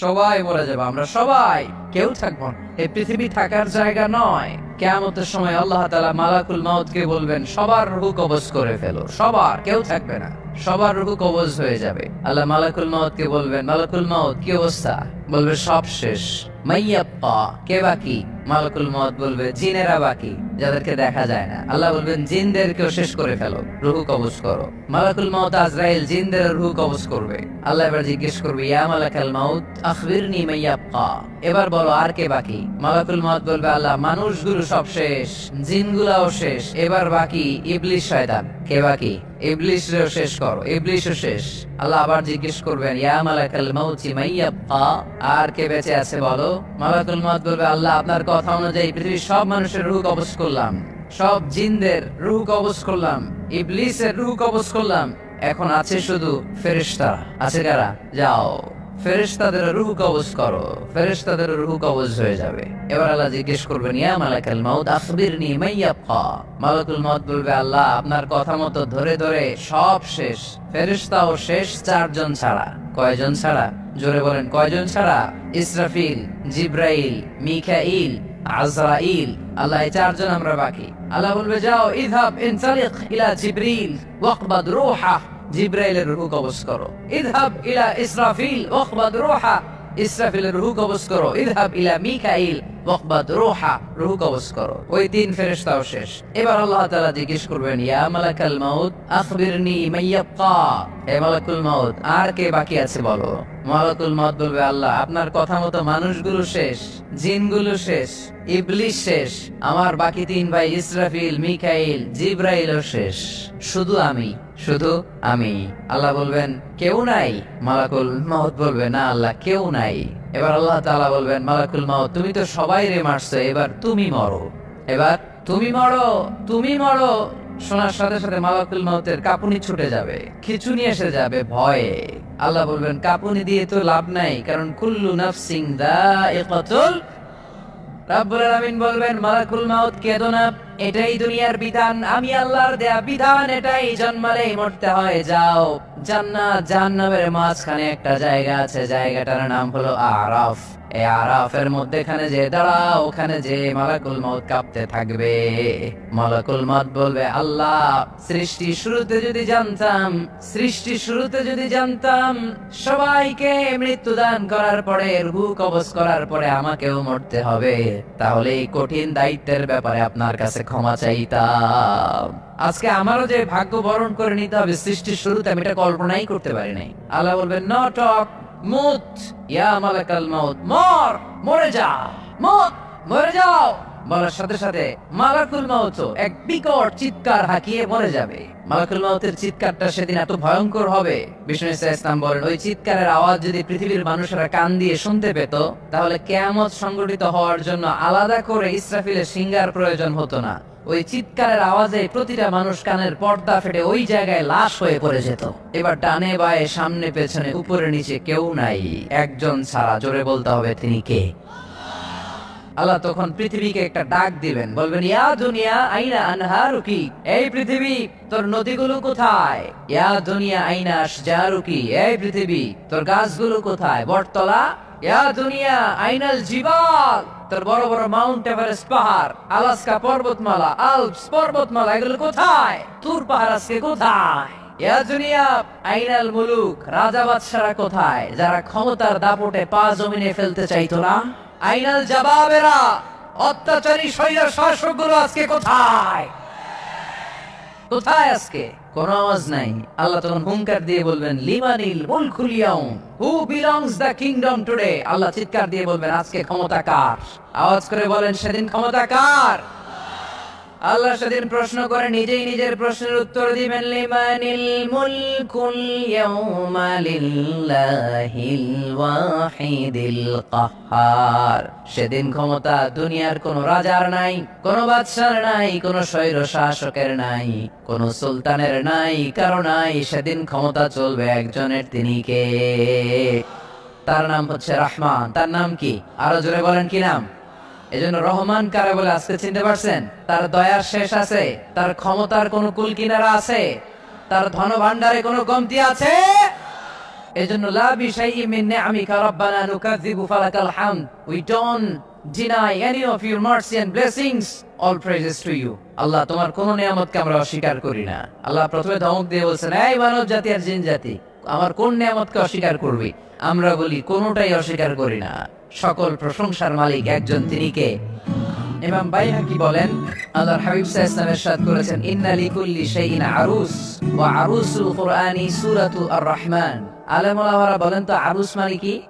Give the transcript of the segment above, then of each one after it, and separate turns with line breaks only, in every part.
সবাই মরে যাবে, আমরা সবাই কেউ থাকবো না। এই পৃথিবী থাকার জায়গা নয়। কিয়ামতের সময় আল্লাহ তাআলা মালাকুল মাউতকে বলবেন সবার রূহ কবজ করে ফেলো, সবার, কেউ থাকবে না, সবার রূহ কবজ হয়ে যাবে। আল্লাহ মালাকুল মাউতকে বলবেন, মালাকুল মাউত কি অবস্থা? বলবে সব শেষ। মাইয়াব্বা, কে বাকি? মালাকুল মাউত বলবে জিনেরা বাকি, যাদেরকে দেখা যায় না। আল্লাহ বলবেন জিনদেরকেও শেষ করে ফেলো, রূহ কবজ করো। মালাকুল মাউত আজরাইল জিনদের রূহ কবজ করবে। আল্লাহ এবার জিজ্ঞেস করবে, ইয়া মালাকাল মাউত আখবিরনি মাইয়াব্বা, এবার বলো আর কে বাকি? মালাকুল মাউত বলবে, আল্লাহ মানুষগুলো সব শেষ, জিনগুলাও শেষ, এবার বাকি ইবলিস শয়তান। কে বাকি? ইবলিসও শেষ করো, ইবলিসও শেষ। আল্লাহ আবার জিজ্ঞেস করবেন, ইয়া মালাকাল মাউতি মাইয়াব্বা, আর কে বেঁচে আছে বলো? মালাকুল মাউত বলবে, আল্লাহ আপনার কথা অনুযায়ী পৃথিবীর সব মানুষের রূহ কবজ করলাম, সব জিনদের রূহ কবজ করলাম, ইবলিসের রূহ কবজ করলাম, এখন আছে শুধু ফেরেশতা। আছে কারা? যাও ফেরেশতাদের রূহ কবজ করো, ফেরেশতাদের রূহ কবজ হয়ে যাবে। এবার আল্লাহ জিজ্ঞেস করবেন, ইয়া মালাকাল মাউত আখবিরনি মাইয়াব্বা। মালাকুল মাউত বলবে, আল্লাহ আপনার কথা মতো ধরে ধরে সব শেষ, ফেরেশতাও শেষ, 4 জন ছাড়া। কয়জন ছাড়া? জোরে বলেন, কয়জন ছাড়া? ইসরাফিল, জিব্রাইল, মিকাইল, আজরাইল। আল্লাহ 4 জন আমরা বাকি। আল্লাহ বলবে, যাও ইযহাব ইনতালিক ইলা জিবরিল ওয়াকবাদ রূহা, জিব্রাইলের রূহ কবজ করো। ইযহাব ইলা ইসরাফিল ওয়াকবাদ রূহা, ইসরাফিলের রূহ কবজ করো। ইযহাব ইলা মিকাইল ওয়াকবাদ রূহা, রূহ কবজ করো। ওই 3 ফেরেশতাও শেষ। এবার আল্লাহ তাআলা জিজ্ঞেস করবেন, ইয়া মালাকাল মাউত আখবিরনি মাইয়াব্বা, হে মালাকুল মাউত আর কে বাকি আছে বলো? মালাকুল মাউত বলবে, আল্লাহ আপনার কথা মতো মানুষগুলো শেষ, জিনগুলো শেষ, ইবলিস শেষ, আমার বাকি 3 ভাই ইসরাফিল, মিকাইল, জিব্রাইলও শেষ, শুধু আমি, শুধু আমি। আল্লাহ বলবেন, কেউ নাই? মালাকুল মাউত বলবে, না আল্লাহ কেউ নাই। এবার আল্লাহ তাআলা বলবেন, মালাকুল মাউত তুমি তো সবাই রে মারছো, এবার তুমি মরো, এবার তুমি মরো, তুমি মরো। শোনার সাথে সাথে মালাকুল মাউতের কাঁপুনি ছুটে যাবে, খিঁচুনি এসে যাবে ভয়ে। আল্লাহ বলবেন, কাঁপুনি দিয়ে তো লাভ নাই, কারণ কুল্লু নাফসিন যায়িকাতুল। রাব্বুল আলামিন বলবেন, মালাকুল মাউত কেঁদো না, এটাই দুনিয়ার বিধান, আমি আল্লাহর দেয়া বিধান, এটাই জন্মালেই মরতে হয়। যাও জান্নাত জাহান্নামের মাঝখানে একটা জায়গা আছে, জায়গাটার নাম হলো আরাফ। এই আরাফের মধ্যেখানে যে দাঁড়াও, ওখানে যে মালাকুল মাউত কাঁপতে থাকবে। মালাকুল মাউত বলবে, আল্লাহ সৃষ্টি শুরুতে যদি জানতাম, সৃষ্টি শুরুতে যদি জানতাম সবাইকে মৃত্যুদান করার পরে, রূহ কবজ করার পরে আমাকেও মরতে হবে, তাহলে এই কঠিন দায়িত্বের ব্যাপারে আপনার কাছে ক্ষমা চাইতাম। আজকে আমারও যে ভাগ্য বরণ করে নিতে হবে সৃষ্টির শুরুতে, আমি এটা কল্পনাই করতে পারি নাই। আল্লাহ বলবেন, নো টক, মুত ইয়া মালাকাল মাউত, মর, মরে যা, মুত, মরে যাও। বলার সাথে সাথে মালাকুল মাউত এক বিকট চিৎকার হাঁকিয়ে মরে যাবে। মালাকুল মাউতের চিৎকারটা সেদিন এত ভয়ঙ্কর হবে, বিষ্ণু ইসলাম বলেন, ওই চিৎকারের আওয়াজ যদি পৃথিবীর মানুষেরা কান দিয়ে শুনতে পেত, তাহলে কিয়ামত সংঘটিত হওয়ার জন্য আলাদা করে ইসরাফিলের সিঙ্গার প্রয়োজন হতো না। ওই চিৎকারের আওয়াজে প্রতিটা মানুষ কানের পর্দা ফেটে ওই জায়গায় লাশ হয়ে পড়ে যেত। এবার ডানে বায়ে সামনে পেছনে উপরে নিচে কেউ নাই, একজন ছাড়া। জোরে বলতে হবে, তিনি কে? আল্লাহ তখন পৃথিবীকে একটা ডাক দিবেন, বলবেন, ইয়া দুনিয়া আইনা আনহারুকি, এই পৃথিবী তোর নদীগুলো কোথায়? ইয়া দুনিয়া আইনা আশজারুকি, এই পৃথিবী তোর গাছগুলো কোথায়? বটতলা। ইয়া দুনিয়া আইনাল জিবাল, তোর বড় বড় মাউন্ট এভারেস্ট পাহাড়, আলাস্কা পর্বতমালা, আল্পস পর্বতমালা, এগুলো কোথায়? তুর পাহাড় আজকে কোথায়? ইয়া দুনিয়া আইনাল মুলুক, রাজা বাদশারা কোথায়, যারা ক্ষমতার দাপটে পা জমিনে ফেলতে চাইতো না? আইনাল জাবাবেরা, অত্যাচারী স্বৈর শাসকগুলো আজকে কোথায়? কোথায় আজকে? কোন আওয়াজ নাই। আল্লাহ তখন হুঙ্কার দিয়ে বলবেন, লিমানিল মুলকুল ইয়াউম, who belongs the kingdom today. Allah চিৎকার দিয়ে বলবেন, আজকে ক্ষমতা কার? আওয়াজ করে বলেন, সেদিন ক্ষমতা কার? আল্লাহ সেদিন প্রশ্ন করে নিজেই নিজের প্রশ্নের উত্তর দিবেন, লিমানিল মুলকুল ইয়াউমা লিল্লাহিল ওয়াহিদিল কাহ্হার। সেদিন ক্ষমতা দুনিয়ার কোন রাজার নাই, কোন বাদশার নাই, কোন স্বৈর শাসকের নাই, কোন সুলতানের নাই, কারো নাই। সেদিন ক্ষমতা চলবে একজনের, তিনি কে? তার নাম হচ্ছে রহমান। তার নাম কি? আরো জোরে বলেন, কি নাম? এজন্য রহমান কারে বলে আজকে চিনতে পারছেন? তার দয়ার শেষ আছে? তার ক্ষমতার কোন কুল কিনারা আছে? তার ধন ভান্ডারে কোনো কমতি আছে? এজন্য লা বিশাইইন মিন নি'আমিকা রাব্বানা নুকাযযিবু ফালাকাল হামদ, we don't deny any of your mercy and blessings, all praises to you. আল্লাহ তোমার কোন নিয়ামতকে আমরা অস্বীকার করি না। আল্লাহ প্রথমে ধমক দিয়ে বলছেন, এই মানব জাতি আর জিন জাতি, আমার কোন নিয়ামতকে অস্বীকার করবি? আমরা বলি কোনটাই অস্বীকার করি না। সকল প্রশংসার মালিক একজন, তিনি কে? ইমাম বাইহাকি বলেন, আল্লাহর হাবিব সাল্লাল্লাহু আলাইহি ওয়াসাল্লাম ইরশাদ করেছেন, ইন্না লিকুল্লি শাইইন আরুস ওয়া আরুসুল কুরআনি সূরাতু আর-রাহমান। আলেম ওলামারা বলেন তো আরুস মানে কি?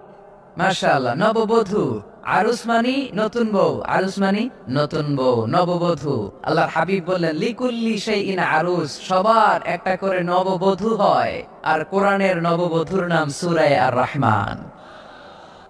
মাশাআল্লাহ, নববধূ। আরুস মানি নতুন বউ, আরুস মানি নতুন বউ, নববধূ। আল্লাহর হাবিব বললেন, লিকুল্লি শাইইন আরুস, সবার একটা করে নববধূ হয়। আর কোরআনের নববধূর নাম সূরা আর-রাহমান।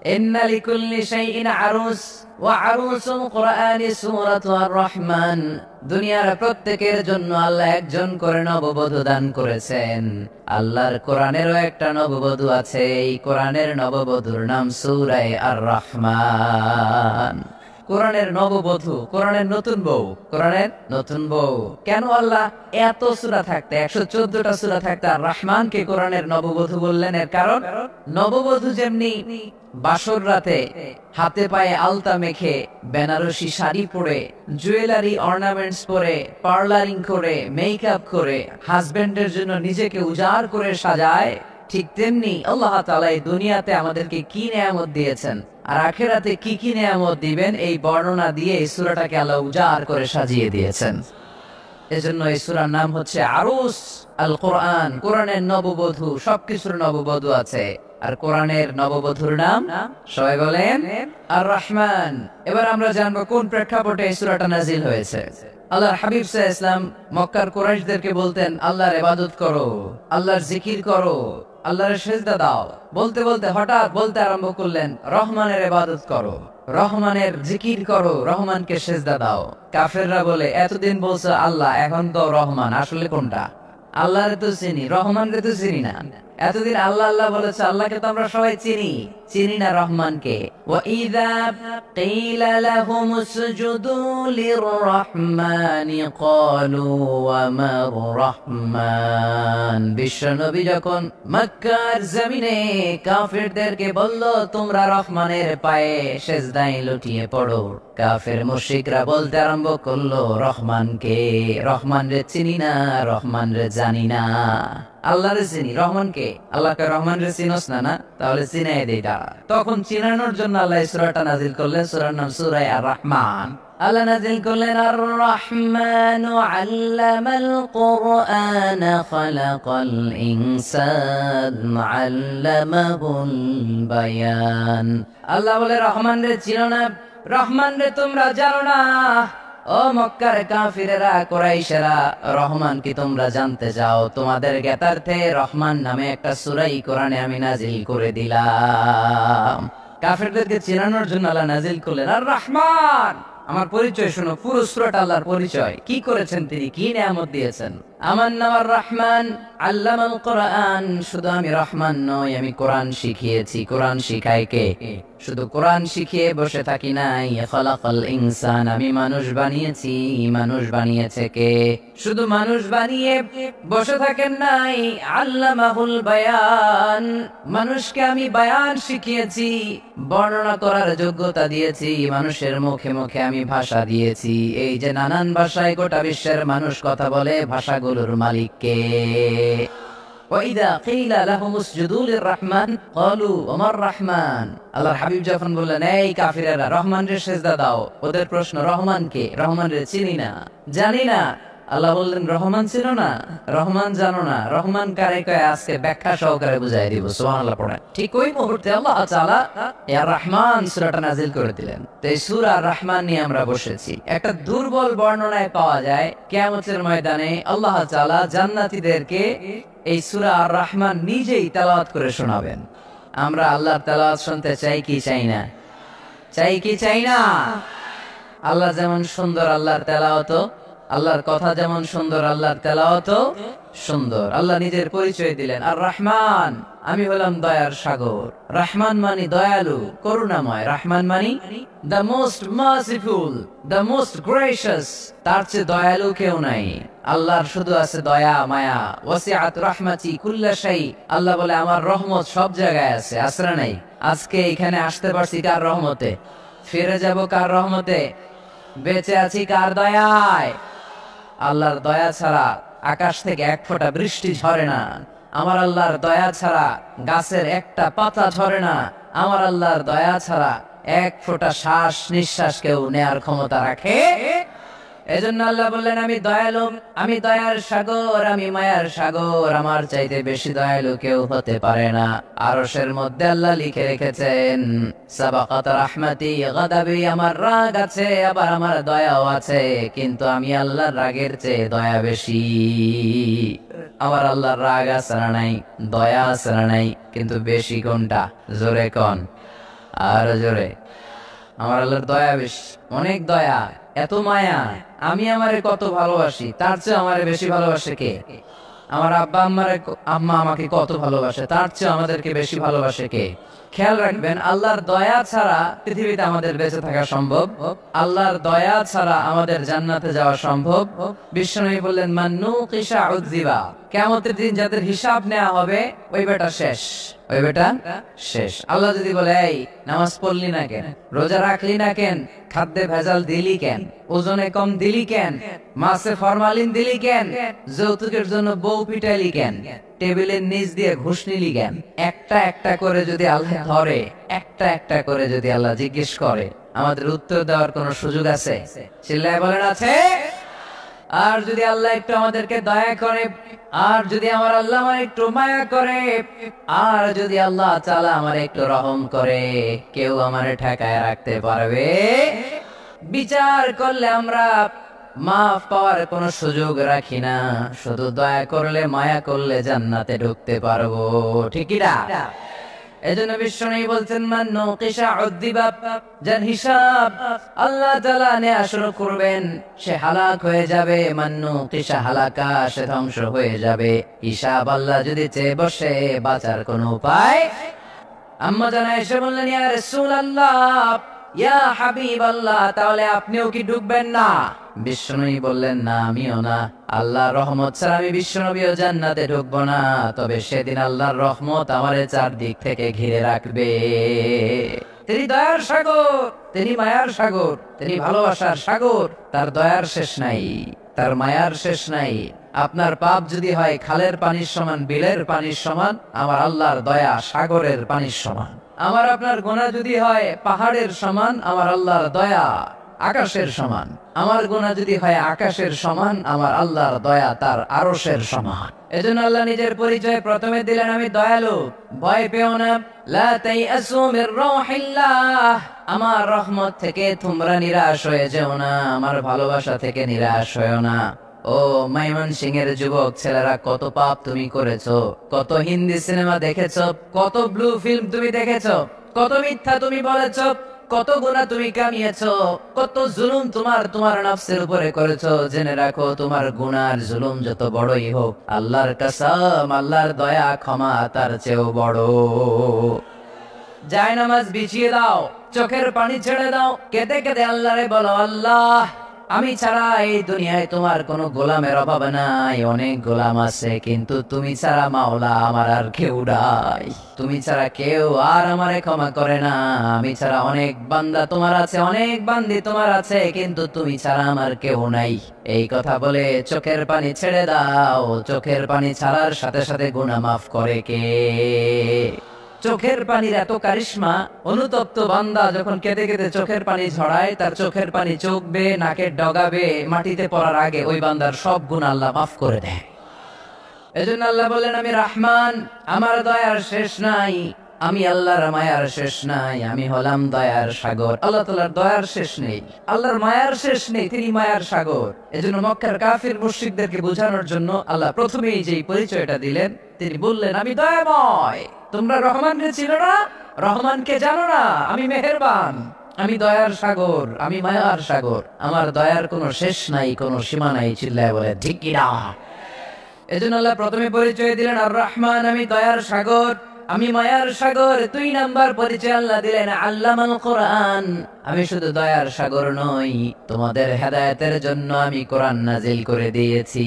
ইন্না লিকুল্লি শাইইন আরুস ওয়া আরুসুল কুরআনি সূরাতু আর-রাহমান। দুনিয়ার প্রত্যেকের জন্য আল্লাহ একজন করে নববধূ দান করেছেন। আল্লাহর কোরআনেরও একটা নববধূ আছে, এই কোরআনের নববধূর নাম সূরা আর-রাহমান। কোরআনের নববধূ, কোরআনের নতুন বউ, কোরআনের নতুন বউ। কেন আল্লাহ এত সূরা থাকতে, 114টা সূরা থাকতে আর রহমানকে কোরআনের নববধূ বললেন? এর কারণ, নববধূ যেমনি বাসর রাতে হাতে পায়ে আলতা মেখে, বেনারসি শাড়ি পরে, জুয়েলারি অর্নামেন্টস পরে, পার্লারিং করে, মেকআপ করে হাজবেন্ডের জন্য নিজেকে উজাড় করে সাজায়, ঠিক তেমনি আল্লাহ তাআলা এই দুনিয়াতে আমাদেরকে কি নিয়ামত দিয়েছেন আর আখিরাতে কি কি নিয়ামত দিবেন, এই বর্ণনা দিয়ে এই সূরাটাকে আল্লাহ উজাড় করে সাজিয়ে দিয়েছেন। এজন্য এই সূরার নাম হচ্ছে আরুস আল কোরআন, কোরআনের নববধূ। সবকিছুর নববধূ আছে। আর কোরআনের নববধূর নাম সবাই বলেন আর-রাহমান। এবার আমরা জানবো কোন প্রেক্ষাপটে এই সূরাটা নাজিল হয়েছে। আল্লাহর হাবিব সাল্লাল্লাহু আলাইহি ওয়াসাল্লাম মক্কার কুরাইশদেরকে বলতেন, আল্লাহর ইবাদত করো, আল্লাহর জিকির করো, আল্লাহর সিজদা দাও। বলতে বলতে হঠাৎ বলতে আরম্ভ করলেন, রহমানের ইবাদত করো, রহমানের জিকির করো, রহমানকে সিজদা দাও। কাফেররা বলে, এতদিন বলছো আল্লাহ, এখন তো রহমান, আসলে কোনটা? আল্লাহরে তো চিনি, রহমানরে তো চিনি না। এতদিন আল্লাহ আল্লাহ বলেছে, আল্লাহকে তো আমরা সবাই চিনি, চিনি না রহমানকে। ওয়া ইযা কিলা লাহুম উসজুদু লির-রাহমানি ক্বালু ওয়া মার রাহমান। বিশ্বনবী যখন মক্কার জমিনে কাফেরদেরকে বলল, তোমরা রহমানের পায়ে সিজদায় লুটিয়ে পড়ো, কাফের মুশরিকরা বলতে আরম্ভ করলো, রহমানকে, রহমানরে চিনি না, রহমানরে জানি না। আল্লাহরে চিনি, রহমানকে? আল্লাহকে রহমানরে চিনোস না? না, তাহলে চিনাই দেই। তখন চিনানোর জন্য আল্লাহ এই সূরাটা নাজিল করলেন। সূরার নাম সূরা আর-রাহমান। আল্লাহ নাজিল করলেন, আর-রাহমানু আল্লামাল কুরআনা খালাকাল ইনসান আল্লামাহুল বায়ান। আল্লাহ বলে, রহমান রে চিনো না, রহমান রে তোমরা জানো না। ও মক্কার কাফিরেরা, কুরাইশেরা, রহমান কি তোমরা জানতে চাও? তোমাদের জ্ঞাতার্থে রহমান নামে একটা সূরা কোরআনে আমি নাজিল করে দিলাম। কাফিরদেরকে চেনানোর জন্য আল্লাহ নাজিল করলেন আর-রাহমান। আমার পরিচয় শোনো, পুরো সূরাটা আল্লাহর পরিচয়। কি করেছেন তিনি, কি নিয়ামত দিয়েছেন। আমার নাম আর-রাহমান আল্লামাল কোরআন। শুধু আমি রহমান নই, আমি কোরআন শিখিয়েছি। কোরআন শিখায় কে? শুধু কোরআন শিখিয়ে বসে থাকি নাই। খালাকাল ইনসান, আমি মানুষ বানিয়েছি। মানুষ বানিয়েছে কে? শুধু মানুষ বানিয়ে বসে থাকেন নাই, আল্লামাহুল বায়ান, মানুষকে আমি বায়ান শিখিয়েছি, বর্ণনা করার যোগ্যতা দিয়েছি। মানুষের মুখে মুখে আমি ভাষা দিয়েছি। এই যে নানান ভাষায় গোটা বিশ্বের মানুষ কথা বলে, ভাষাগুলোর মালিক কে? ওয়াইদা কিলা লাহুম উসজুদু লির-রাহমান ক্বালু ওয়া মার রাহমান। আল্লাহর হাবিব যখন বললেন, এই কাফিরেরা, রহমানের সিজদা দাও, ওদের প্রশ্ন, রহমান কে? রহমানরে চিনি না, জানি না। আল্লাহ বললেন, রহমান ছিল না, রহমান জানো না, রহমান কারে কয় আজকে ব্যাখ্যা সহকারে বুঝাই দিব। সুবহানাল্লাহ পড়েন। ঠিক ওই মুহূর্তে আল্লাহ তাআলা আর-রাহমান সূরাটা নাজিল করে দিলেন। তো এই সূরা আর-রাহমান নিয়ে আমরা বসেছি। একটা দুর্বল বর্ণনায় পাওয়া যায়, কিয়ামতের ময়দানে আল্লাহ তাআলা জান্নাতীদেরকে এই সূরা আর-রাহমান নিজেই তেলাওয়াত করে শোনাবেন। আমরা আল্লাহর তেলাওয়াত শুনতে চাই কি চাই না? চাই কি চাই না? আল্লাহ যেমন সুন্দর, আল্লাহর তেলাওয়াতও আল্লাহর কথা যেমন সুন্দর, আল্লাহর তেলাওয়াতও সুন্দর। আল্লাহ নিজের পরিচয় দিলেন, আর রহমান, আমি হলাম দয়ার সাগর। রহমান মানি দয়ালু, করুণাময়। রহমান মানি the most merciful, the most gracious. তার চেয়ে দয়ালু কেউ নাই। আল্লাহর শুধু আছে দয়া মায়া। ওয়াসিআত রাহমাতি কুল্লা শাই। আল্লাহ বলে আমার রহমত সব জায়গায় আছে। আসরা নাই? আজকে এখানে আসতে পারছি কার রহমতে? ফিরে যাব কার রহমতে? বেঁচে আছি কার দয়ায়? আল্লাহর দয়া ছাড়া আকাশ থেকে এক ফোঁটা বৃষ্টি ঝরে না। আমার আল্লাহর দয়া ছাড়া গাছের একটা পাতা ঝরে না। আমার আল্লাহর দয়া ছাড়া এক ফোঁটা শ্বাস নিঃশ্বাস কেউ নেয়ার ক্ষমতা রাখে। এজন্য আল্লাহ বললেন, আমি দয়ালু, আমি দয়ার সাগর, আমি মায়ার সাগর। আমার চাইতে বেশি দয়ালু কেউ হতে পারে না। আরশের মধ্যে আল্লাহ লিখে রেখেছেন, সাবাকাত রাহমাতি গাদাবি। আমার রাগ আছে, আবার আমার দয়াও আছে, কিন্তু আমি আল্লাহর রাগের চেয়ে দয়া বেশি। আমার আল্লাহর রাগ আছে না নাই? দয়া আছে না নাই? কিন্তু বেশি কোনটা? জোরে কোন, আর জোরে। আমার আল্লাহর দয়া বেশি, অনেক দয়া, এত মায়া। আমি আমারে কত ভালোবাসি, তার চেয়ে আমারে বেশি ভালোবাসে কে? আমার আব্বা আম্মা আমাকে কত ভালোবাসে, তার চেয়ে আমাদেরকে বেশি ভালোবাসে কে? খেয়াল রাখবেন, আল্লাহর দয়া ছাড়া পৃথিবীতে আমাদের বেঁচে থাকা সম্ভব। আল্লাহর দয়া ছাড়া আমাদের জান্নাতে যাওয়া সম্ভব। বিশ্বনবী বললেন, মান্নু কিসা উযিবা। কিয়ামতের দিন যাদের হিসাব নেওয়া হবে, ওই বেটা শেষ, ওই বেটা শেষ। আল্লাহ যদি বলে, এই নামাজ পড়লি না কেন, রোজা রাখলি না কেন, খাদ্যে ভেজাল দিলি কেন, ওজনে কম দিলি কেন, মাছে ফরমালিন দিলি কেন, যৌতুকের জন্য বউ পিটাইলি কেন, টেবিলের নিচ দিয়ে ঘুষ নিলি কেন, একটা একটা করে যদি আল্লাহ ধরে, একটা একটা করে যদি আল্লাহ জিজ্ঞেস করে, আমাদের উত্তর দেওয়ার কোন সুযোগ আছে? চিল্লায় বলেন আছে? আর যদি আল্লাহ একটু আমাদেরকে দয়া করে, আর যদি আমার আল্লাহ আমার একটু মায়া করে, আর যদি আল্লাহ তাআলা আমার একটু রহম করে, কেউ আমারে ঠেকায় রাখতে পারবে? বিচার করলে আমরা মাফ পাওয়ার কোনো সুযোগ রাখি না, শুধু দয়া করলে মায়া করলে জান্নাতে ঢুকতে পারবো। ঠিক কি না? এজন্য বিশ্বনবী বলছেন, মান নুকিশা উযিবা। যার হিসাব আল্লাহ তাআলা নেয়া শুরু করবেন, সে হালাক হয়ে যাবে। মান নুকিশা হালাকা, সে ধ্বংস হয়ে যাবে। হিসাব আল্লাহ যদি চেয়ে বসে, বাঁচার কোনো উপায়? আম্মা জানা এসে বললেন, ইয়া রাসূলুল্লাহ, ইয়া হাবিবাল্লাহ, তাহলে আপনিও কি ঢুকবেন না? বিশ্বনবী বললেন, না, আমিও না। আল্লাহর রহমত ছাড়া আমি বিশ্বনবীও জান্নাতে ঢুকবো না। তবে সেদিন আল্লাহর রহমত আমারে চারদিক থেকে ঘিরে রাখবে। তিনি দয়ার সাগর, তিনি মায়ার সাগর, তিনি ভালোবাসার সাগর। তার দয়ার শেষ নাই, তার মায়ার শেষ নাই। আপনার পাপ যদি হয় খালের পানির সমান, বিলের পানির সমান, আমার আল্লাহর দয়া সাগরের পানির সমান। আমার আপনার গুনাহ যদি হয় পাহাড়ের সমান, আমার আল্লাহর দয়া আকাশের সমান। আমার গুনাহ যদি হয় আকাশের সমান, আমার আল্লাহর দয়া তার আরশের সমান। এজন্য আল্লাহ নিজের পরিচয় প্রথমে দিলেন, আমি দয়ালু, ভয় পেও না। লা তাইআসু মির রাহিল্লাহ, আমার রহমত থেকে তোমরা নিরাশ হয়ে যেও না, আমার ভালোবাসা থেকে নিরাশ হয়ো না। ও ময়মনসিংহের যুবক ছেলেরা, কত পাপ তুমি করেছো, কত হিন্দি সিনেমা দেখেছো, কত ব্লু ফিল্ম তুমি দেখেছো, কত মিথ্যা তুমি বলেছো, কত গুনাহ তুমি কামিয়েছো, কত জুলুম তোমার নফসের উপরে করেছো। জেনে রাখো, তোমার গুনার জুলুম যত বড়ই হোক, আল্লাহর কসম, আল্লাহর দয়া ক্ষমা তার চেয়েও বড়। জায়নামাজ বিছিয়ে দাও, চোখের পানি ছেড়ে দাও, কেঁদে কেঁদে আল্লাহরে বলো, আল্লাহ, আমি ছাড়া এই দুনিয়ায় তোমার কোনো গোলামের অভাব নাই। অনেক গোলাম আছে, কিন্তু তুমি ছাড়া মাওলা আমার আর কেউ নাই। তুমি ছাড়া কেউ আর আমারে ক্ষমা করে না। আমি ছাড়া অনেক বান্দা তোমার আছে, অনেক বান্দি তোমার আছে, কিন্তু তুমি ছাড়া আমার কেউ নাই। এই কথা বলে চোখের পানি ছেড়ে দাও। চোখের পানি ছাড়ার সাথে সাথে গুনাহ মাফ করে কে? চোখের পানির এত কারিশমা, অনুতপ্ত বান্দা যখন কেঁদে কেঁদে চোখের পানি ঝরায়, তার চোখের পানি চোখবে, নাকের ডগাবে, মাটিতে পড়ার আগে ওই বান্দার সব গুনাহ আল্লাহ মাফ করে দেয়। এজন্য আল্লাহ বললেন, আমি রহমান, আমার দয়ার শেষ নাই। আমি আল্লাহর মায়ার শেষ নাই, আমি হলাম দয়ার সাগর। আল্লাহ তাআলার দয়ার শেষ নেই, আল্লাহর মায়ার শেষ নেই, তিনি মায়ার সাগর। এজন্য মক্কার কাফির মুশরিকদেরকে বোঝানোর জন্য আল্লাহ প্রথমেই যেই পরিচয়টা দিলেন, তিনি বললেন, আমি দয়াময়। তোমরা রহমানকে চিনো না, রহমানকে জানো না, আমি মেহেরবান। আমি দয়ার সাগর, আমি মায়ার সাগর, আমার দয়ার কোনো শেষ নাই, কোনো সীমা নাই। চিল্লায় বলে ঠিক কি না? এজন্য আল্লাহ প্রথমে পরিচয় দিলেন আর রহমান, আমি দয়ার সাগর, আমি মায়ার সাগর। 2 নাম্বার পরিচয় আল্লাহ দিলেন আল্লামাল কোরআন, আমি শুধু দয়ার সাগর নই, তোমাদের হেদায়েতের জন্য আমি কোরআন নাজিল করে দিয়েছি,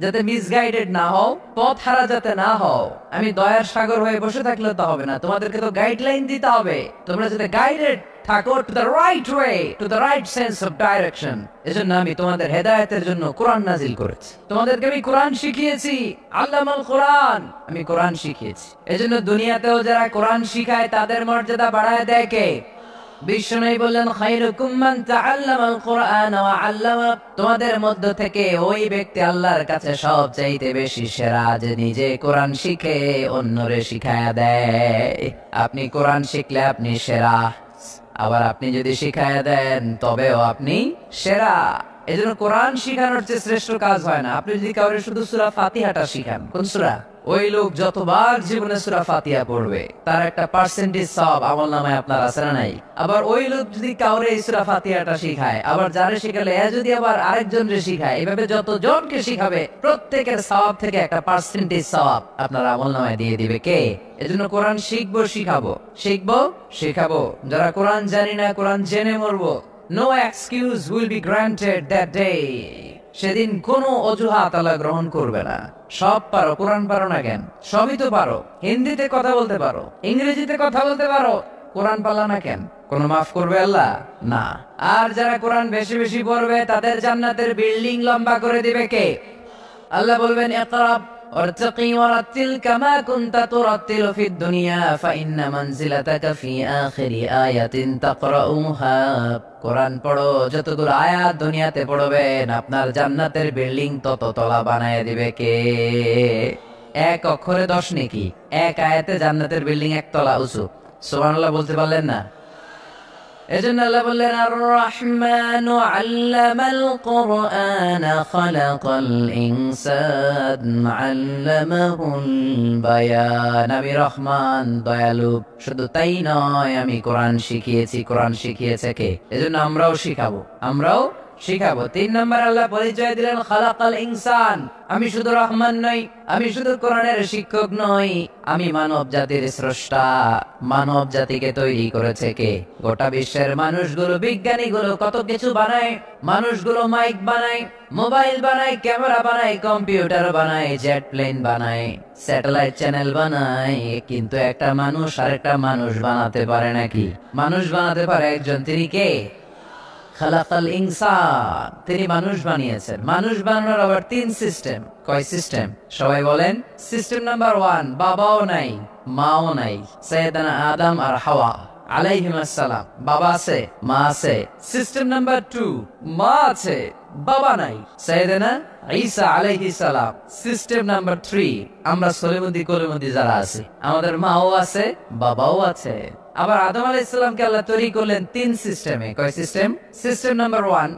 যাতে মিসগাইডেড না হও, পথ হারা যাতে না হও। আমি দয়ার সাগর হয়ে বসে থাকলে তো হবে না, তোমাদেরকে তো গাইডলাইন দিতে হবে, তোমরা যাতে গাইডেড থাকো to the right way, to the right sense of direction. এজন্য আমি তোমাদের হেদায়েতের জন্য কোরআন নাজিল করেছি, তোমাদেরকে আমি কোরআন শিখিয়েছি। আল্লামাল কোরআন, আমি কোরআন শিখিয়েছি। এজন্য দুনিয়াতেও যারা কোরআন শিখায় তাদের মর্যাদা বাড়ায় দেয় কে? বিশ্বনবী বললেন খায়রুকুম মান তাআল্লামাল কোরআন ওয়া আল্লামা, তোমাদের মধ্য থেকে ওই ব্যক্তি আল্লাহর কাছে সবচাইতে বেশি সেরা যে নিজে কোরআন শিখে অন্যরে শিখায়া দেয়। আপনি কোরআন শিখলে আপনি সেরা, আবার আপনি যদি শিখায়া দেন তবেও আপনি সেরা। এজন্য কোরআন শিখানোর চেয়ে শ্রেষ্ঠ কাজ হয় না। আপনি যদি কাউরে শুধু সূরা ফাতিহাটা শিখান, কোন সূরা? ওই লোক যতবার জীবনে সূরা ফাতিহা পড়বে তার একটা পার্সেন্টেজ সওয়াব আমলনামায় আপনার আছে না নাই? আবার ওই লোক যদি কাউরে এই সূরা ফাতিহাটা শিখায়, আবার যারে শিখালে এ যদি আবার আরেকজনকে শিখায়, এভাবে যতজনকে শিখাবে প্রত্যেকের সওয়াব থেকে একটা পার্সেন্টেজ সওয়াব আপনার আমলনামায় দিয়ে দিবে কে? এজন্য কোরআন শিখবো, শিখাবো, শিখবো, শিখাবো। যারা কোরআন জানি না, কোরআন জেনে মরবো, no excuse will be granted that day। সেদিন কোনো অজুহাত আল্লাহ গ্রহণ করবে না। সব পারো, কোরআন পারো না কেন? সবই তো পারো, হিন্দিতে কথা বলতে পারো, ইংরেজিতে কথা বলতে পারো, কোরআন পারলা না কেন? কোন মাফ করবে আল্লাহ? না। আর যারা কোরআন বেশি বেশি পড়বে তাদের জান্নাতের বিল্ডিং লম্বা করে দিবে কে? আল্লাহ বলবেন ইকরা ওয়ারতাকি ওয়ারাতিল কামা কুনতা তুরাতিলু ফিদ দুনিয়া ফাইন্না মানজিলাতাকা ফি আখিরি আয়াতিন তাকরাউহা। কোরআন পড়ো, যতগুলো আয়াত দুনিয়াতে পড়বেন আপনার জান্নাতের বিল্ডিং তত তলা বানায় দিবে কে? এক অক্ষরে 10 নেকি, এক আয়াতে জান্নাতের বিল্ডিং 1 তলা উঁচু। সুবহানাল্লাহ বলতে পারলেন না? এজন্য আল্লাহ বললেন আর রহমানু আল্লামাল কোরআন খালাকাল ইনসান আল্লামাহুল বায়ান। আমি রহমান, দয়ালু। শুধু তাই নয়, আমি কোরআন শিখিয়েছি। কোরআন শিখিয়েছে কে? এজন্য আমরাও শিখাবো, আমরাও শিখাবো। 3 নাম্বার আল্লাহ পরিচয় দিলেন খালাকাল ইনসান, আমি শুধু রহমান নই, আমি শুধু কোরআনের শিক্ষক নই, আমি মানব জাতির স্রষ্টা। মানব জাতিকে তৈরি করেছে কে? গোটা বিশ্বের মানুষগুলো, বিজ্ঞানীগুলো কত কিছু বানায়। মানুষগুলো মাইক বানায়, মোবাইল বানায়, ক্যামেরা বানায়, কম্পিউটার বানায়, জেট প্লেন বানায়, স্যাটেলাইট চ্যানেল বানায়, কিন্তু একটা মানুষ আরেকটা মানুষ বানাতে পারে নাকি? মানুষ বানাতে পারে একজন, তিনি কে? খালাকাল ইনসান, তিনি মানুষ বানিয়েছেন। মানুষ বানানোর আবার 3 সিস্টেম। কয় সিস্টেম? সবাই বলেন। সিস্টেম নাম্বার 1, বাবাও নাই, মাও নাই। সাইয়েদানা আদম আর হাওয়া আলাইহিস সালাম, বাবা আছে, মা আছে। সিস্টেম নাম্বার 2, মা আছে, বাবা নাই, সাইয়েদানা ঈসা আলাইহিস সালাম। সিস্টেম নাম্বার 3, আমরা সলিমুদ্দি কলিমুদ্দি যারা আছে, আমাদের মাও আছে, বাবাও আছে। আবার আদম আলাইহিস সালামকে আল্লাহ তৈরি করলেন 3 সিস্টেমে। কয় সিস্টেম? সিস্টেম নাম্বার 1,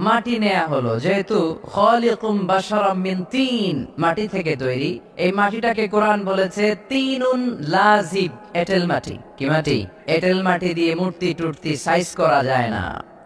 মাটি নেয়া হলো, যেহেতু খালিকুম বাশারাম মিন তিন, মাটি থেকে তৈরি। এই মাটিটাকে কোরআন বলেছে তিনুন লাজিব, এঁটেল মাটি। কি মাটি? এঁটেল মাটি দিয়ে মূর্তি টুর্তি সাইজ করা যায় না।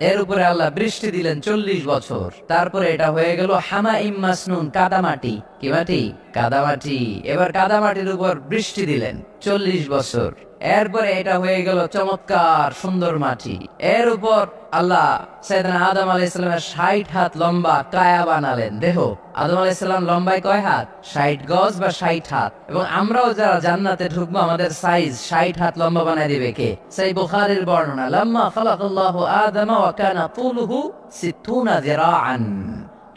এর উপরে আল্লাহ বৃষ্টি দিলেন 40 বছর, তারপরে এটা হয়ে গেল হামাইম মাসনুন, কাদামাটি। কি মাটি? কাদামাটি। এবার কাদামাটির উপর বৃষ্টি দিলেন 40 বছর, এরপরে এটা হয়ে গেল চমৎকার সুন্দর মাটি। এর উপর আল্লাহ সাইয়েদনা আদম আলাইহিস সালামের 60 হাত লম্বা কায়া বানালেন, দেহ। আদম আলাইহিস সালাম লম্বায় কয় হাত? 60 গজ বা 60 হাত। এবং আমরাও যারা জান্নাতে ঢুকবো আমাদের সাইজ 60 হাত লম্বা বানায় দিবে কে? সেই বুখারীর বর্ণনা, লাম্মা খালাকাল্লাহু আদম ওয়া কানা তুলুহু 60 যিরাআন।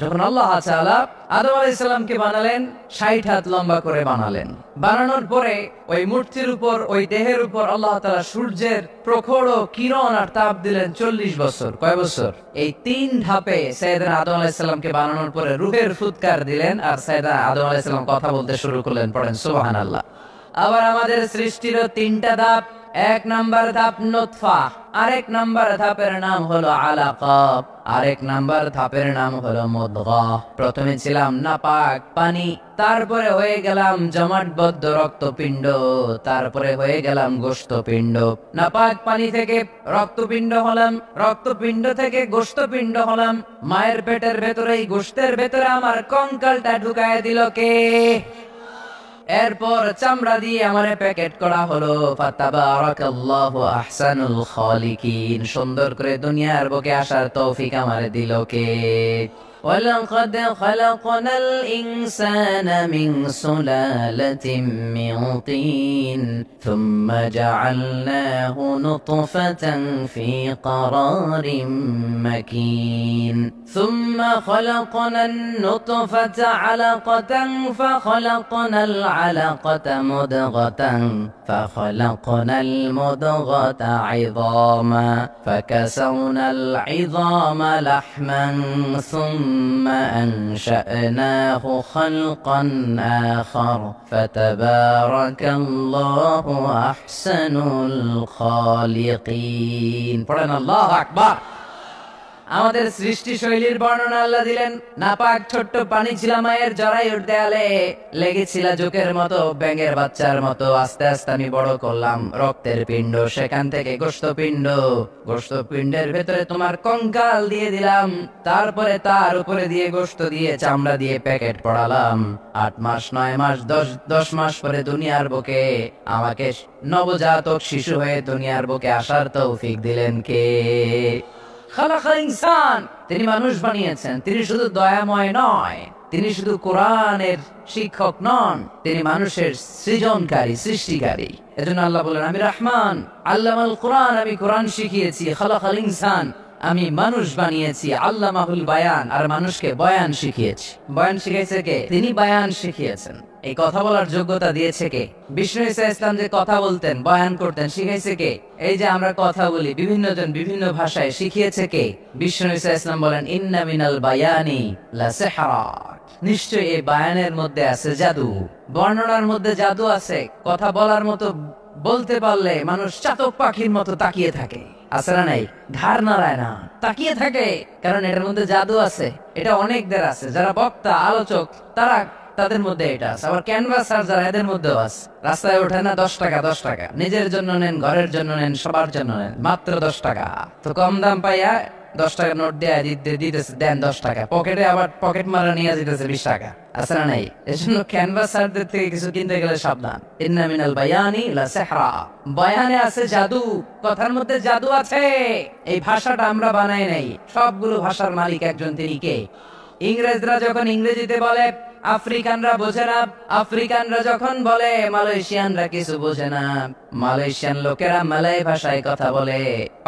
যখন আল্লাহ তাআলা আদম আলাইহিস সালামকে বানালেন, 60 হাত লম্বা করে বানালেন। বানানোর পরে ওই মূর্তির উপর, ওই দেহের উপর আল্লাহ তাআলা সূর্যের প্রখর কিরণ আর তাপ দিলেন 40 বছর। কয় বছর? এই 3 ধাপে সাইয়েদনা আদম আলাইহিস সালামকে বানানোর পরে রূহের ফুৎকার দিলেন, আর সাইয়েদনা আদম আলাইহিস সালাম কথা বলতে শুরু করলেন। পড়েন সুবহানাল্লাহ। আবার আমাদের সৃষ্টিরও 3টা ধাপ। এক নাম্বার ধাপ নুতফা, আরেক নাম্বার ধাপের নাম হলো আলাকা, আরেক নাম্বার ধাপের নাম হলো মুদগা। প্রথমে ছিলাম নাপাক পানি, তারপরে হয়ে গেলাম জমাটবদ্ধ রক্তপিণ্ড, তারপরে হয়ে গেলাম গোশতপিণ্ড। নাপাক পানি থেকে রক্তপিণ্ড হলাম, রক্তপিণ্ড থেকে গোশতপিণ্ড হলাম। মায়ের পেটের ভেতরে এই গোশতের ভেতরে আমার কঙ্কালটা ঢুকায় দিল কে? এরপর চামড়া দিয়ে আমারে প্যাকেট করা হলো। ফাতাবারাকাল্লাহু আহসানুল খালিকিন। সুন্দর করে দুনিয়ার বুকে আসার তৌফিক আমারে দিল কে? ولقد خلقنا الإنسان من سلالة من طين ثم جعلناه نطفة في قرار مكين ثم خلقنا النطفة علقة فخلقنا العلقة مضغة فخلقنا المضغة عظاما فكسونا العظام لحما ثم أنشأناه خلقا آخر فتبارك الله أحسن الخالقين. পড়েন আল্লাহু আকবার। আমাদের সৃষ্টি শৈলীর বর্ণনা আল্লাহ দিলেন। নাপাক ছোট্ট পানি ছিল মায়ের জরায়ুর দেয়ালে, লেগেছিল জোকের মতো, ব্যাঙের বাচ্চার মতো। আস্তে আস্তে আমি বড় করলাম রক্তের পিণ্ড, সেখান থেকে গোশতপিণ্ড, গোশতপিণ্ডের ভেতরে তোমার কঙ্কাল দিয়ে দিলাম, তারপরে তার উপরে দিয়ে গোশত দিয়ে চামড়া দিয়ে প্যাকেট পড়ালাম। 8 মাস 9 মাস 10 মাস পরে দুনিয়ার বুকে আমাকে নবজাতক শিশু হয়ে দুনিয়ার বুকে আসার তৌফিক দিলেন কে? খালাকাল ইনসান। তিনি মানুষ বানিয়েছেন। তিনি শুধু দয়াময় নয়, তিনি শুধু কোরআনের শিক্ষক নন, তিনি মানুষের সৃজনকারী, সৃষ্টিকারী। এজন্য আল্লাহ বলেন, আমি রহমান, আল্লামাল কোরআন, আমি কোরআন শিখিয়েছি। খালাকাল ইনসান, আমি মানুষ বানিয়েছি। আল্লামাহুল বায়ান, আর মানুষকে বয়ান শিখিয়েছি। বয়ান শিখাইছে কে? তিনি বয়ান শিখিয়েছেন। এই কথা বলার যোগ্যতা দিয়েছে কে? বিষ্ণু ঈসা ইসলাম যে কথা বলতেন, বয়ান করতেন, শিখাইছে কে? এই যে আমরা কথা বলি বিভিন্ন জন বিভিন্ন ভাষায়, শিখিয়েছে কে? বিষ্ণু ঈসা ইসলাম বলেন, ইন্না মিনাল বায়ানি লা সিহরা, নিশ্চয়ই এই বায়ানের মধ্যে আছে জাদু, বর্ণনার মধ্যে জাদু আছে। কথা বলার মতো, বলতে পারলে মানুষ চাতক পাখির মতো তাকিয়ে থাকে, আছে না নাই? ঘাড় নাড়ায় না, তাকিয়ে থাকে, কারণ এটার মধ্যে জাদু আছে। এটা অনেকদের আছে, যারা বক্তা আলোচক তারা, তাদের মধ্যে এটা আছে। আবার ক্যানভাসার যারা, এদের মধ্যেও আছে। রাস্তায় ওঠে না 10 টাকা 10 টাকা, নিজের জন্য নেন, ঘরের জন্য নেন, সবার জন্য নেন, মাত্র 10 টাকা। তো কম দাম পাইয়া 10 টাকা নোট দিয়ে দিতেছে, দেন 10 টাকা, পকেটে আবার পকেট মারা নিয়ে যেতেছে 20 টাকা, আছে না নাই? এজন্য ক্যানভাসারদের থেকে কিছু কিনতে গেলে সাবধান। ইন্না মিনাল বায়ানি লা সিহরা, বয়ানে আছে জাদু, কথার মধ্যে জাদু আছে। এই ভাষাটা আমরা বানাই নাই, সবগুলো ভাষার মালিক একজন, তিনি কে? ইংরেজরা যখন ইংরেজিতে বলে আফ্রিকানরা বোঝে না, আফ্রিকানরা যখন বলে মালয়েশিয়ানরা কিছু বোঝে না, মালয়েশিয়ান লোকেরা মালয় ভাষায় কথা বলে,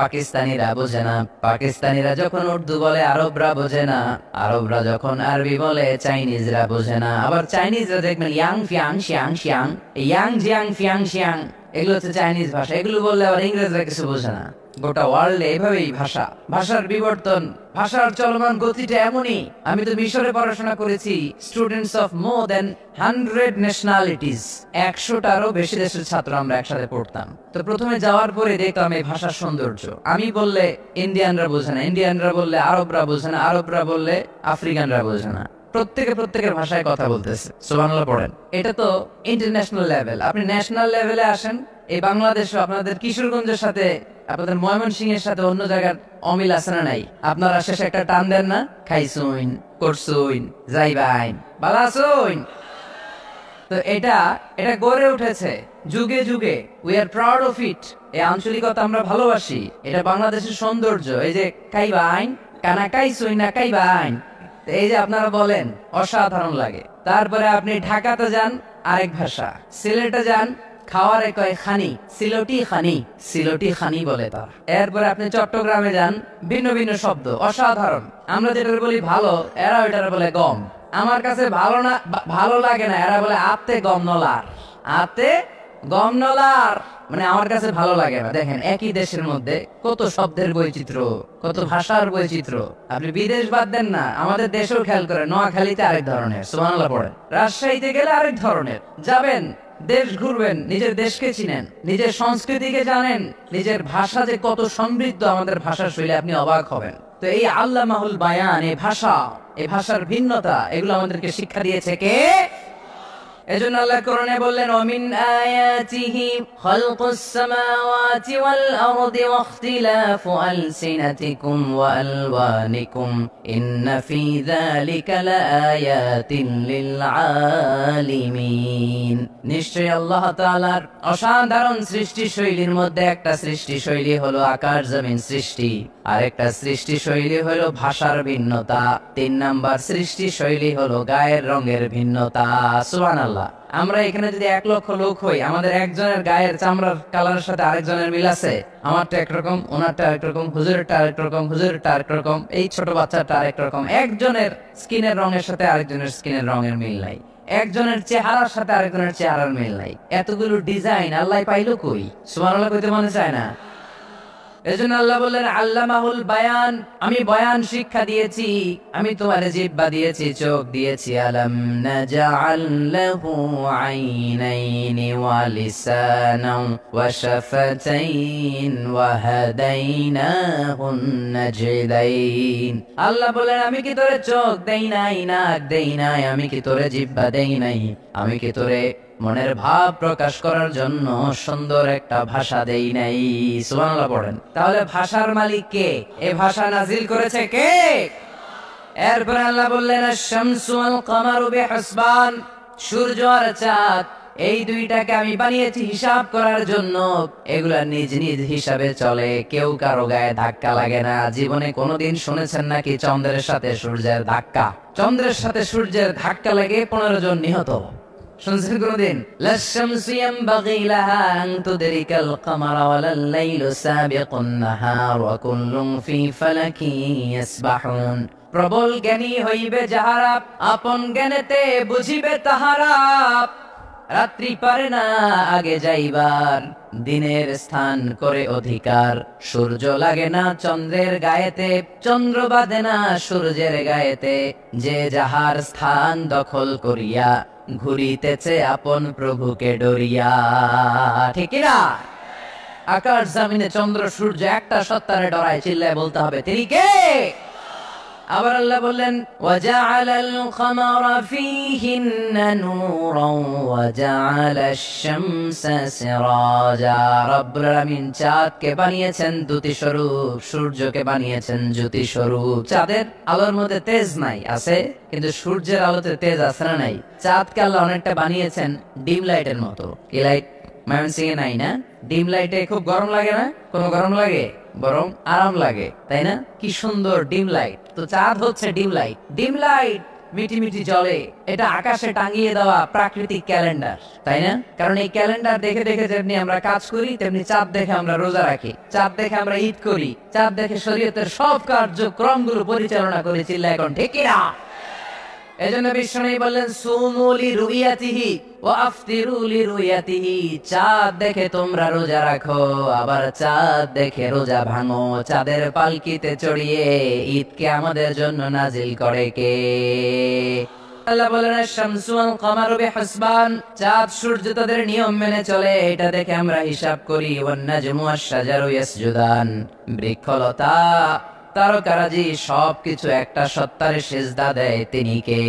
পাকিস্তানিরা বোঝে না, পাকিস্তানিরা যখন উর্দু বলে আরবরা বোঝে না, আরবরা যখন আরবি বলে চাইনিজরা বোঝে না। আবার চাইনিজরা দেখবেন ইয়াং ফিয়াং শিয়াং শিয়াং, ইয়াং জিয়াং ফিয়াং শিয়াং, এগুলো হচ্ছে চাইনিজ ভাষা। এগুলো বললে আবার ইংরেজরা কিছু বোঝে না। গোটা ওয়ার্ল্ডে এভাবেই ভাষা, ভাষার বিবর্তন, ভাষার চলমান গতিটা এমনই। আমি তো মিশরে পড়াশোনা করেছি, students of more than 100 nationalities, 100টারও বেশি দেশের ছাত্র আমরা একসাথে পড়তাম। তো প্রথমে যাওয়ার পরে দেখতাম এই ভাষার সৌন্দর্য। আমি বললে ইন্ডিয়ানরা বোঝে না, ইন্ডিয়ানরা বললে আরবরা বোঝে না, আরবরা বললে আফ্রিকানরা বোঝে না। প্রত্যেকে প্রত্যেকের ভাষায় কথা বলতেছে। সুবহানাল্লাহ পড়েন। এটা তো ইন্টারন্যাশনাল লেভেল। আপনি ন্যাশনাল লেভেলে আসেন, এই বাংলাদেশে আপনাদের কিশোরগঞ্জের সাথে, আপনাদের ময়মনসিংহের সাথে অন্য জায়গার অমিল আছে না নাই? আপনারা শেষে একটা টান দেন না, খাইছুইন, করছুইন, যাইবাইন, ভালো আছুইন। তো এটা গড়ে উঠেছে যুগে যুগে। We are proud of it. এই আঞ্চলিকতা আমরা ভালোবাসি, এটা বাংলাদেশের সৌন্দর্য। এই যে কাইবাইন, কানা কাইছুইন না কাইবাইন, এই যে আপনারা বলেন, অসাধারণ লাগে। তারপরে আপনি ঢাকাতে যান, আরেক ভাষা। সিলেটে যান, খাওয়ারে কয় খানি, সিলটি খানি, সিলটি খানি বলে তার। এরপরে আপনি চট্টগ্রামে যান, ভিন্ন ভিন্ন শব্দ, অসাধারণ। আমরা যেটা বলি ভালো, এরা ওইটার বলে গম। আমার কাছে ভালো না, ভালো লাগে না, এরা বলে আতে গম নলার, আতে গম নলার, মানে আমার কাছে ভালো লাগে না। দেখেন, একই দেশের মধ্যে কত শব্দের বৈচিত্র্য, কত ভাষার বৈচিত্র্য। আপনি বিদেশ বাদ দেন না, আমাদের দেশেও খেয়াল করেন, নোয়াখালীতে আরেক ধরনের, সুবহানাল্লাহ পড়েন, রাজশাহীতে গেলে আরেক ধরনের, যাবেন দেশ ঘুরবেন, নিজের দেশকে চিনেন, নিজের সংস্কৃতিকে জানেন, নিজের ভাষা যে কত সমৃদ্ধ, আমাদের ভাষা শৈলী, আপনি অবাক হবেন। তো এই আল্লামাহুল বায়ান, এই ভাষা, এই ভাষার ভিন্নতা, এগুলো আমাদেরকে শিক্ষা দিয়েছে কে? এজন্য আল্লাহ কোরআনে বললেন, ওয়ামিন আয়াতিহি খালকুস সামাওয়াতি ওয়াল আরদি ওয়াখতিলাফু আলসিনাতিকুম ওয়া আলওয়ানিকুম ইন্না ফি যালিকা লাআয়াতিন লিল আলিমিন। নিশ্চয়ই আল্লাহ তাআলার অসাধারণ সৃষ্টি শৈলীর মধ্যে একটা সৃষ্টি শৈলী হলো আকাশ জমিন সৃষ্টি, আর একটা সৃষ্টি শৈলী হলো ভাষার ভিন্নতা, 3 নাম্বার সৃষ্টি শৈলী হলো গায়ের রঙের ভিন্নতা। সুবহানাল্লাহ। আমরা এখানে যদি 1 লক্ষ লোক হই, আমাদের একজনের গায়ের চামড়ার কালারের সাথে আরেকজনের মিল আছে? আমারটা একরকম, ওনারটা একরকম, হুজুরেরটা আরেকরকম, হুজুরেরটা আরেকরকম, এই ছোট বাচ্চাটা আরেকরকম। একজনের স্কিনের রঙের সাথে আরেকজনের স্কিনের রঙের মিল নাই, একজনের চেহারার সাথে আরেকজনের চেহারার মিল নাই। এতগুলো ডিজাইন আল্লাহ পাইলো কই? সুবহানাল্লাহ কইতে মনে চায় না? এজন্য আল্লাহ বললেন, আল্লামাহুল বায়ান, আমি বয়ান শিক্ষা দিয়েছি, আমি তোমার জিহ্বা দিয়েছি, চোখ দিয়েছি। আলাম নাজআল লাহু আইনাইনি ওয়া লিসানান ওয়া শাফাতাইন ওয়া হাদাইনাহুন নাজদাইন। আল্লাহ বলেন, আমি কি তোরে চোখ দেই নাই, নাক দেই নাই, আমি কি তোরে জিহ্বা দেই নাই, আমি কি তোরে মনের ভাব প্রকাশ করার জন্য সুন্দর একটা ভাষা দেই নাই? সুবহানাল্লাহ পড়েন। তাহলে ভাষার মালিক কে? এই ভাষা নাজিল করেছে কে? এরপর আল্লাহ বললেন, আশ-শামসু ওয়াল কামারু বিহিসবান, সূর্য আর চাঁদ, এই দুইটাকে আমি বানিয়েছি হিসাব করার জন্য। এগুলা নিজ নিজ হিসাবে চলে, কেউ কারো গায়ে ধাক্কা লাগে না। জীবনে কোনোদিন শুনেছেন নাকি চন্দ্রের সাথে সূর্যের ধাক্কা? চন্দ্রের সাথে সূর্যের ধাক্কা লেগে 15 জন নিহত। শুনছেন কোনদিন? লাশ-শামসু ইয়ানবাগি লাহা আন তুদরিকাল কামারা ওয়ালাল লাইলু সাবিকুন নাহার ওয়া কুল্লুন ফি ফালাকিন ইয়াসবাহুন। প্রবল জ্ঞানী হইবে যাহারা, আপন জ্ঞানেতে বুঝিবে তাহারা। রাত্রি পারে না আগে যাইবার, দিনের স্থান করে অধিকার। সূর্য লাগে না চন্দ্রের গায়েতে, চন্দ্র বাঁধে না সূর্যের গায়েতে। যে যাহার স্থান দখল করিয়া, ঘুরিতেছে আপন প্রভুকে ডরিয়া। ঠিক না? আকাশ জমিনে চন্দ্র সূর্য একটা সত্তারে ডরায়, চিল্লায় বলতে হবে, তিনি কে? আবার আল্লাহ বললেন, ওয়াজআলাল কামারা ফীহিন্না নূরান ওয়াজআলাশ শামসা সিরাজা। রব্বুল আলামিন চাঁদকে বানিয়েছেন দ্যুতি স্বরূপ, সূর্যকে বানিয়েছেন জ্যোতি স্বরূপ। চাঁদের আলোর মধ্যে তেজ নাই, আছে, কিন্তু সূর্যের আলোতে তেজ আছে না নাই? চাঁদকে আল্লাহ অনেকটা বানিয়েছেন ডিম লাইটের মতো। কি লাইট? ময়মনসিংহে নাই না? ডিম লাইটে খুব গরম লাগে না? কোনো গরম লাগে? বরং আরাম লাগে, তাই না? কি সুন্দর ডিম লাইট। তো চাঁদ হচ্ছে ডিম লাইট। ডিম লাইট মিটি মিটি জ্বলে, এটা আকাশে টাঙিয়ে দেওয়া প্রাকৃতিক ক্যালেন্ডার, তাই না? কারণ এই ক্যালেন্ডার দেখে দেখে যেমনি আমরা কাজ করি, তেমনি চাঁদ দেখে আমরা রোজা রাখি, চাঁদ দেখে আমরা ঈদ করি, চাঁদ দেখে শরীয়তের সব কার্যক্রমগুলো পরিচালনা করি। চিল্লা এখন ঠিক কিনা? এজন্য বিষ্ণু বললেন, সুমু লিরুয়াতিহি ওয়া আফতিরু লিরুয়াতিহি। চাঁদ দেখে তোমরা রোজা রাখো, আবার চাঁদ দেখে রোজা ভাঙো। চাঁদের পালকিতে চড়িয়ে ঈদকে আমাদের জন্য নাজিল করে কে? আল্লাহ বলেন, আশ-শামসু ওয়াল কামারু বিহিসবান, চাঁদ সূর্য তাদের নিয়ম মেনে চলে, এটা দেখে আমরা হিসাব করি। ওয়ান নাজমু ওয়াশ-শাজারু ইয়াসজুদান, বৃক্ষলতা তারকারাজি সবকিছু একটা সত্তারে সিজদা দেয়, তিনি কে?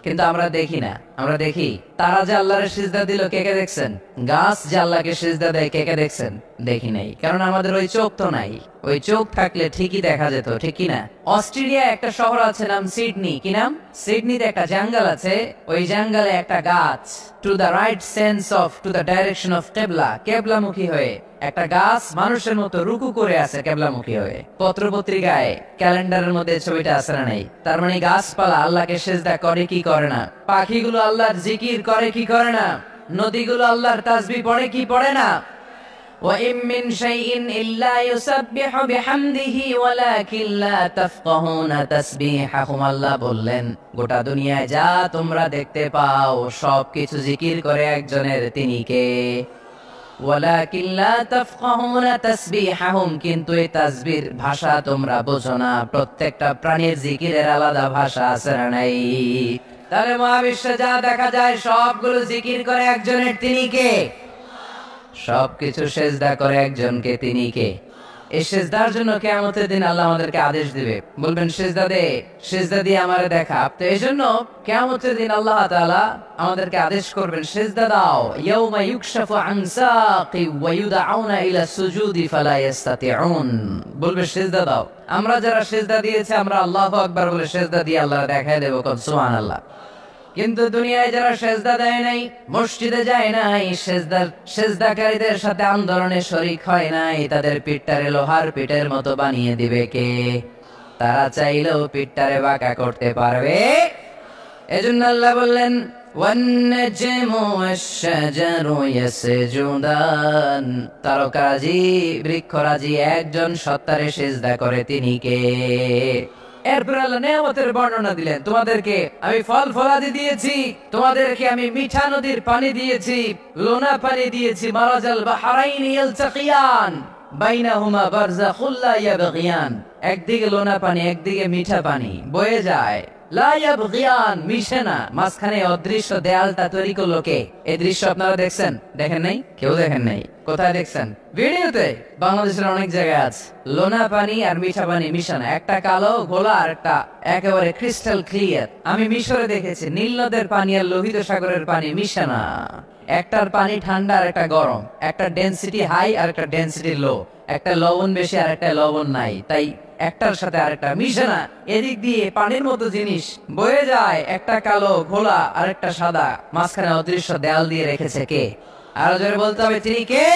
কিন্তু আমরা দেখি না। আমরা দেখি তারা যে আল্লাহরে সিজদা দিল, কে কে দেখছেন? গাছ যে আল্লাহকে সিজদা দেয়, কে কে দেখছেন? দেখি নাই, কারণ আমাদের ওই চোখ তো নাই। ওই চোখ থাকলে ঠিকই দেখা যেত, ঠিক কি না? অস্ট্রেলিয়া একটা শহর আছে নাম সিডনি। কি নাম? সিডনিতে একটা জঙ্গল আছে, ওই জঙ্গলে একটা গাছ, to the right sense of, to the direction of কেবলা, কেবলামুখী হয়ে একটা গাছ মানুষের মতো রুকু করে আছে কেবলামুখী হয়ে। পত্রপত্রিকায় ক্যালেন্ডারের মধ্যে ছবিটা আছে না নাই? তার মানে গাছপালা আল্লাহকে সিজদা করে কি করে না? পাখিগুলো আল্লাহর জিকির করে কি করে না? নদীগুলো আল্লাহর তাসবিহ পড়ে কি পড়ে না? وَإِن مِّن شَيْءٍ إِلَّا يُسَبِّحُ بِحَمْدِهِ وَلَكِن لَّا تَفْقَهُونَ تَسْبِيحَهُمْ। আল্লাহ বললেন, গোটা দুনিয়ায় যা তোমরা দেখতে পাও সবকিছু জিকির করে একজনের, তিনি কে? ওয়ালাকিন লা তাফকাহুনা তাসবিহাহুম, কিন্তু এই তাসবির ভাষা তোমরা বোঝো না। প্রত্যেকটা প্রাণীর জিকিরের আলাদা ভাষা আছে না নাই? তাহলে মহাবিশ্বে যা দেখা যায় সবগুলো জিকির করে একজনের, তিনি কে? সবকিছু সেজদা করে একজনকে, তিনি কে? এই সেজদার জন্য কিয়ামতের দিন আল্লাহ আমাদেরকে আদেশ দিবে, বলবেন সেজদা দে, সেজদা দিয়ে আমারে দেখা। তো এই জন্য কিয়ামতের দিন আল্লাহ তাআলা আমাদেরকে আদেশ করবেন সেজদা দাও। ইয়াউমা ইউকশাফু আন সাকি ওয়া ইউদআউনা ইলা সুজুদি ফালা ইস্তাতিউন, বলবে সেজদা দাও। আমরা যারা সেজদা দিয়েছি আমরা আল্লাহু আকবার বলে সেজদা দিয়ে আল্লাহ দেখায় দেব, কোন সুবহানাল্লাহ। কিন্তু দুনিয়ায় যারা সেজদা দেয় নাই, মসজিদে যায় নাই, সেজদাকারীদের সাথে আন্দোলনে শরীক হয় নাই, তাদের পিঠটারে লোহার পিঠের মতো বানিয়ে দিবে কে? তারা চাইলেও পিঠটারে বাঁকা করতে পারবে? এজন্য আল্লাহ বললেন ওয়ান-নাজমু ওয়াশ-শাজারু ইয়াসজুদান, তারকারাজি বৃক্ষরাজি একজন সত্তারে সিজদা করে, তিনি কে? এরপর আল্লাহ নিয়ামতের বর্ণনা দিলেন, তোমাদেরকে আমি ফল ফলাদি দিয়েছি, তোমাদেরকে আমি মিঠা নদীর পানি দিয়েছি, লোনা পানি দিয়েছি, মারাজাল বাহরাইনি ইয়ালতাকিয়ান বাইনাহুমা বারযাখুল লা ইয়াবগিয়ান, একদিকে লোনা পানি একদিকে মিঠা পানি বয়ে যায়, লা ইয়াবগিয়ান মিশে না, মাঝখানে অদৃশ্য দেয়ালটা তৈরি করলো কে? এই দৃশ্য আপনারা দেখছেন? দেখেন নাই? কেউ দেখেন নাই? কোথায় দেখছেন? ভিডিওতে। বাংলাদেশের অনেক জায়গায় আছে লোনা পানি আর মিঠা পানি মিশানো, একটা কালো ঘোলা আর একটা একেবারে ক্রিস্টাল ক্লিয়ার। আমি মিশরে দেখেছি নীল নদের পানি আর লোহিত সাগরের পানি মিশানা, একটার পানি ঠান্ডা আর একটা গরম, একটা ডেনসিটি হাই আর একটা ডেনসিটি লো, একটা লবণ বেশি আর একটা লবণ নাই, তাই একটার সাথে আরেকটা মিশে না। এদিক দিয়ে পানির মতো জিনিস বয়ে যায়, একটা কালো ঘোলা আর একটা সাদা, মাঝখানে অদৃশ্য দেয়াল দিয়ে রেখেছে কে? আরো জোরে বলতে হবে, তিনি কে?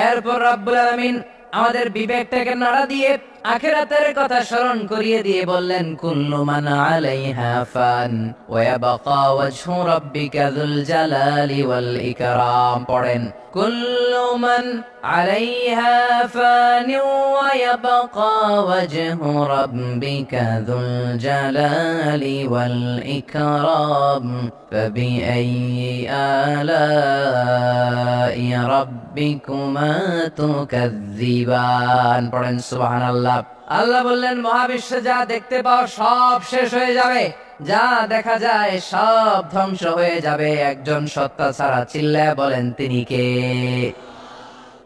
এরপর রব্বুল আলামিন আমাদের বিবেকটাকে নাড়া দিয়ে আখিরাতের কথা স্মরণ করিয়ে দিয়ে বললেন কুল্লু মান আলাইহা ফান ওয়া ইয়াবকা ওয়াজহু রাব্বিকা যুল জালালি ওয়াল ইকরাম। পড়েন কুল্লু মান আলাইহা ফান ওয়া ইয়াবকা ওয়াজহু রাব্বিকা যুল জালালি ওয়াল ইকরাম ফাবিআইয়ি আলাই রাব্বিকুমা তুকাযযিবান। পড়েন সুবহানাল্লাহ। আল্লাহ বললেন মহাবিশ্বে যা দেখতে পাও সব শেষ হয়ে যাবে, যা দেখা যায় সব ধ্বংস হয়ে যাবে একজন সত্তা ছাড়া। চিল্লায় বলেন তিনি কে?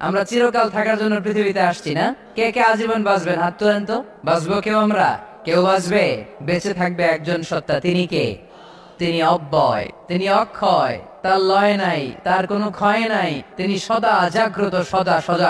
আমরা চিরকাল থাকার জন্য পৃথিবীতে আসছি না? কে কে আজীবন বাঁচবেন? হাত তোলেন তো। বাঁচবো কেউ? আমরা কেউ বাঁচবে? বেঁচে থাকবে একজন সত্তা, তিনি কে? তিনি অব্যয়, তিনি অক্ষয়, তার লয় নাই, তার কোনো ক্ষয় নাই, তিনি সদা জাগ্রত, সদা সজা।